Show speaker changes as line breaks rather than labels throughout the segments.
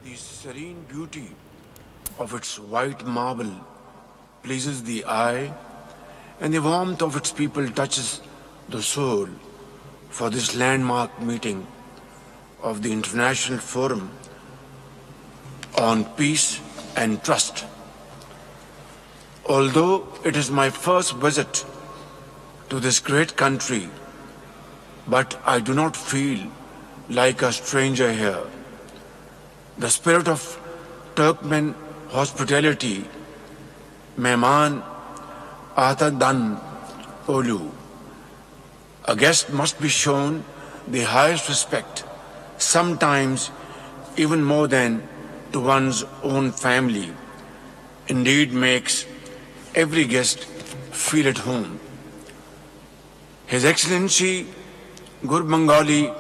The serene beauty of its white marble pleases the eye, and the warmth of its people touches the soul. For this landmark meeting of the International Forum on Peace and Trust. Although it is my first visit to this great country, but I do not feel like a stranger here. The spirit of Turkmen hospitality, Mehman Atadan Olu. A guest must be shown the highest respect, sometimes even more than to one's own family. Indeed makes every guest feel at home. His Excellency Gurbanguly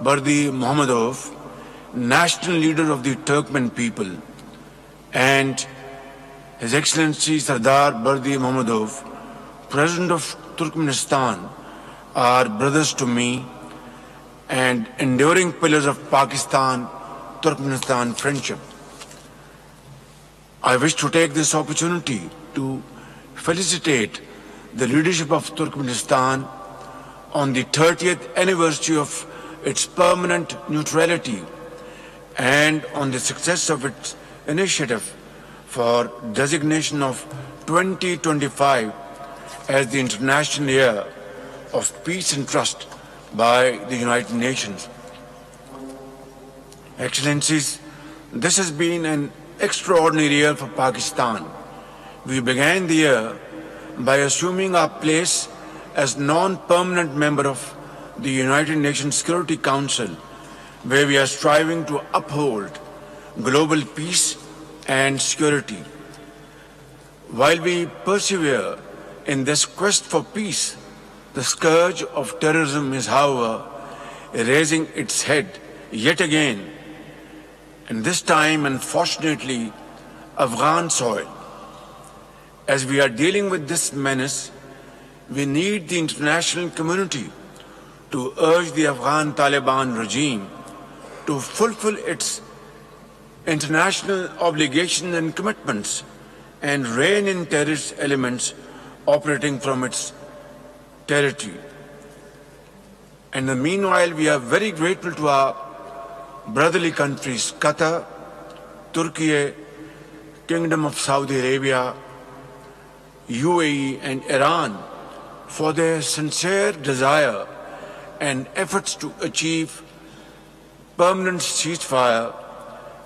Berdimuhamedov, Muhammadov, national leader of the Turkmen people, and His Excellency Sardar Berdimuhamedov, President of Turkmenistan, are brothers to me and enduring pillars of Pakistan-Turkmenistan friendship. I wish to take this opportunity to felicitate the leadership of Turkmenistan on the 30th anniversary of its permanent neutrality and on the success of its initiative for designation of 2025 as the International Year of Peace and Trust by the United Nations. Excellencies, this has been an extraordinary year for Pakistan. We began the year by assuming our place as non-permanent member of the United Nations Security Council, where we are striving to uphold global peace and security. While we persevere in this quest for peace, the scourge of terrorism is, however, raising its head yet again, and this time, unfortunately, Afghan soil. As we are dealing with this menace, we need the international community to urge the Afghan Taliban regime to fulfill its international obligations and commitments and rein in terrorist elements operating from its territory. And meanwhile, we are very grateful to our brotherly countries, Qatar, Turkey, Kingdom of Saudi Arabia, UAE and Iran for their sincere desire and efforts to achieve permanent ceasefire,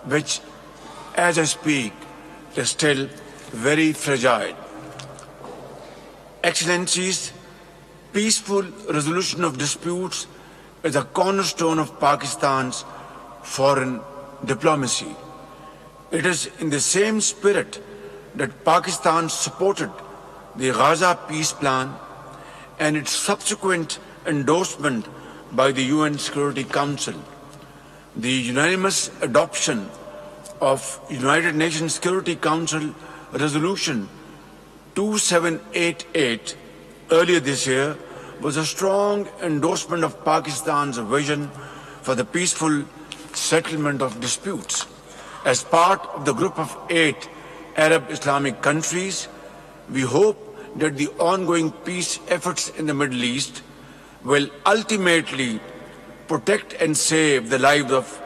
which, as I speak, is still very fragile. Excellencies, peaceful resolution of disputes is a cornerstone of Pakistan's foreign diplomacy. It is in the same spirit that Pakistan supported the Gaza peace plan and its subsequent endorsement by the UN Security Council. The unanimous adoption of United Nations Security Council Resolution 2788 earlier this year was a strong endorsement of Pakistan's vision for the peaceful settlement of disputes. As part of the group of 8 Arab Islamic countries, we hope that the ongoing peace efforts in the Middle East will ultimately protect and save the lives of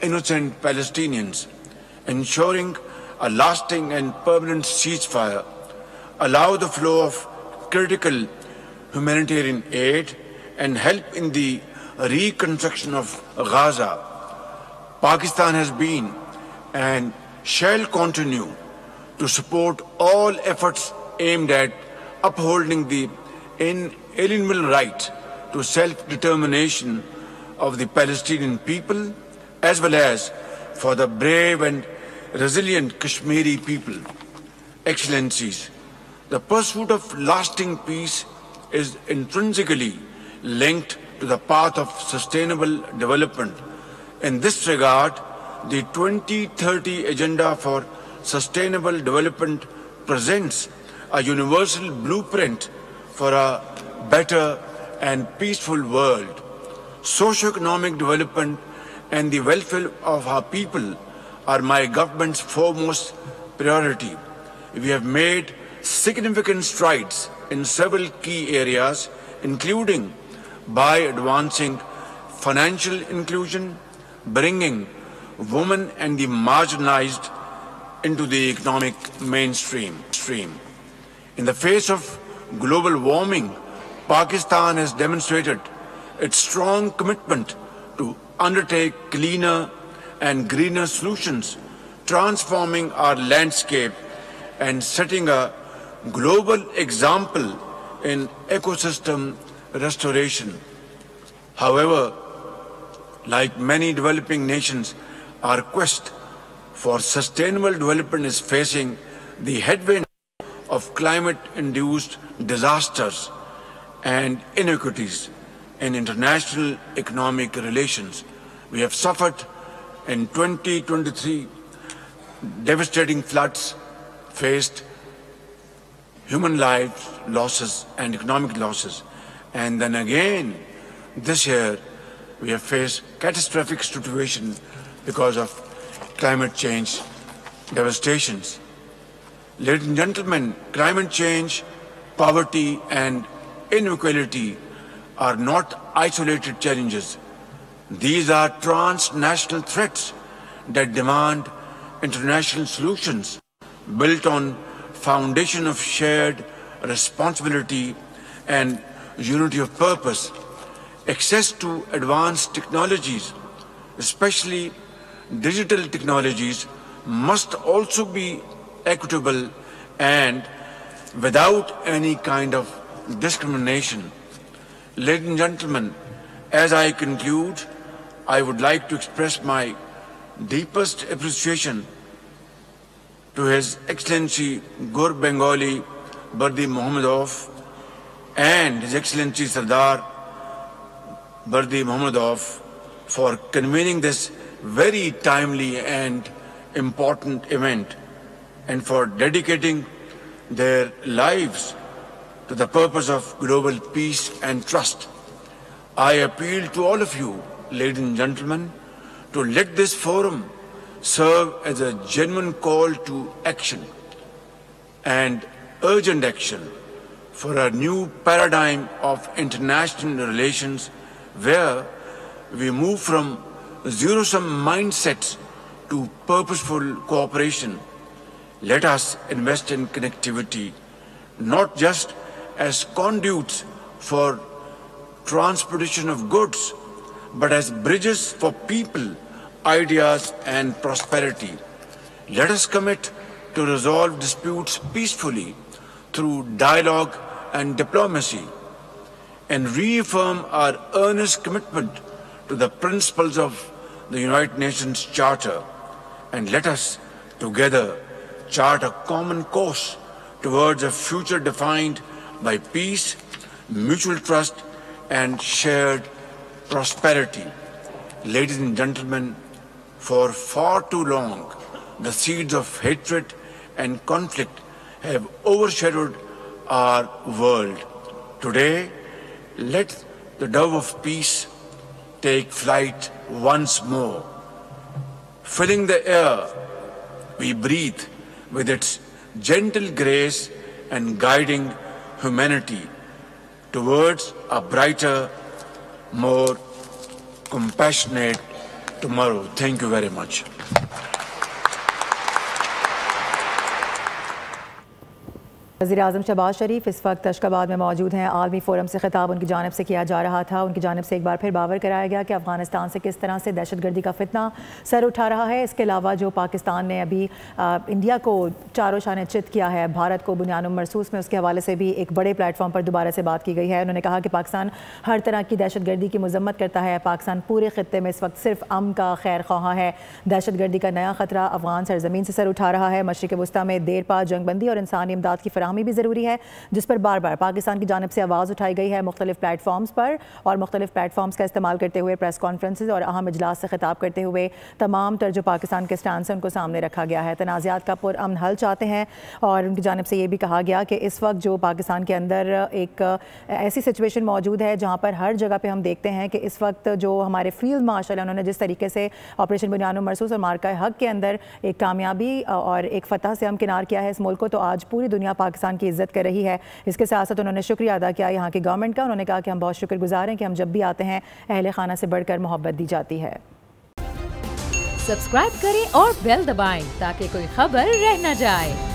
innocent Palestinians, ensuring a lasting and permanent ceasefire, allow the flow of critical humanitarian aid, and help in the reconstruction of Gaza. Pakistan has been and shall continue to support all efforts aimed at upholding the inalienable right to self-determination of the Palestinian people, as well as for the brave and resilient Kashmiri people. Excellencies, the pursuit of lasting peace is intrinsically linked to the path of sustainable development. In this regard, the 2030 Agenda for Sustainable Development presents a universal blueprint for a better and peaceful world. Socio-economic development and the welfare of our people are my government's foremost priority. We have made significant strides in several key areas, including by advancing financial inclusion, bringing women and the marginalized into the economic mainstream. In the face of global warming, Pakistan has demonstrated its strong commitment to undertake cleaner and greener solutions, transforming our landscape and setting a global example in ecosystem restoration. However, like many developing nations, our quest for sustainable development is facing the headwind of climate-induced disasters and inequities in international economic relations. We have suffered in 2023 devastating floods, faced human lives losses and economic losses, and then again this year we have faced catastrophic situation because of climate change devastations. Ladies and gentlemen, climate change, poverty and inequality are not isolated challenges. These are transnational threats that demand international solutions built on foundation of shared responsibility and unity of purpose. Access to advanced technologies, especially digital technologies, must also be equitable and without any kind of discrimination. Ladies and gentlemen, as I conclude, I would like to express my deepest appreciation to His Excellency Gur Bengali Bardi Mohammadov and His Excellency Sardar Bardi Mohammadov for convening this very timely and important event and for dedicating their lives to the purpose of global peace and trust. I appeal to all of you, ladies and gentlemen, to let this forum serve as a genuine call to action and urgent action for a new paradigm of international relations where we move from zero-sum mindsets to purposeful cooperation. Let us invest in connectivity, not just as conduits for transportation of goods, but as bridges for people, ideas and prosperity. Let us commit to resolve disputes peacefully through dialogue and diplomacy, and reaffirm our earnest commitment to the principles of the United Nations Charter. And let us together chart a common course towards a future defined by peace, mutual trust and shared prosperity. Ladies and gentlemen, for far too long, the seeds of hatred and conflict have overshadowed our world. Today, let the dove of peace take flight once more, filling the air we breathe with its gentle grace and guiding humanity towards a brighter, more compassionate tomorrow. Thank you very much.
वज़ीर-ए-आज़म शहबाज शरीफ इस वक्त अशकाबाद में मौजूद हैं। आलमी forum से खिताब उनकी जानिब से किया जा रहा था। उनकी जानिब से एक बार फिर बावर कराया गया कि अफ़गानिस्तान से किस तरह से दहशतगर्दी का फितना सर उठा रहा है। इसके अलावा जो पाकिस्तान ने अभी इंडिया को चारों शाने चित किया है, भारत को बुनियाद मरसूस में, उसके हवाले से भी एक बड़े प्लेटफॉर्म पर दोबारा से बात की गई है। उन्होंने कहा कि पाकिस्तान हर तरह की दहशतगर्दी की मजम्मत करता है। पाकिस्तान पूरे खित्ते में इस वक्त सिर्फ अमन का खैर ख्वाह है। दहशतगर्दी का नया खतरा अफगान सरजमीन से सर उठा रहा है। मशरिक़ वस्ता में देर पा जंगबंदी और इंसानी इमदाद की फराहमी फराहमी भी ज़रूरी है, जिस पर बार बार पाकिस्तान की जानिब से आवाज़ उठाई गई है मुख्तलिफ प्लेटफॉर्म्स पर, और मुख्तलिफ प्लेटफॉर्म्स का इस्तेमाल करते हुए प्रेस कॉन्फ्रेंसेज और अहम इजलास से खिताब करते हुए तमाम जो पाकिस्तान के स्टैंड हैं उनको सामने रखा गया है। तनाज़ात का पुरअमन हल चाहते हैं और उनकी जानिब से ये भी कहा गया कि इस वक्त जो पाकिस्तान के अंदर एक ऐसी सिचुएशन मौजूद है जहाँ पर हर जगह पे हम देखते हैं कि इस वक्त जो हमारे फील्ड मार्शल हैं उन्होंने जिस तरीके से ऑपरेशन बुनियाद मरसूस और मार्का हक के अंदर एक कामयाबी और एक फतह से हमकिनार किया है इस मुल्क को, तो आज पूरी दुनिया पाकिस्तान की इज्जत कर रही है। इसके साथ साथ उन्होंने शुक्रिया अदा किया यहाँ की गवर्नमेंट का। उन्होंने कहा कि हम बहुत शुक्रगुजार हैं कि हम जब भी आते हैं अहले खाना से बढ़कर मोहब्बत दी जाती है।
सब्सक्राइब करें और बेल दबाएं ताकि कोई खबर रह न जाए।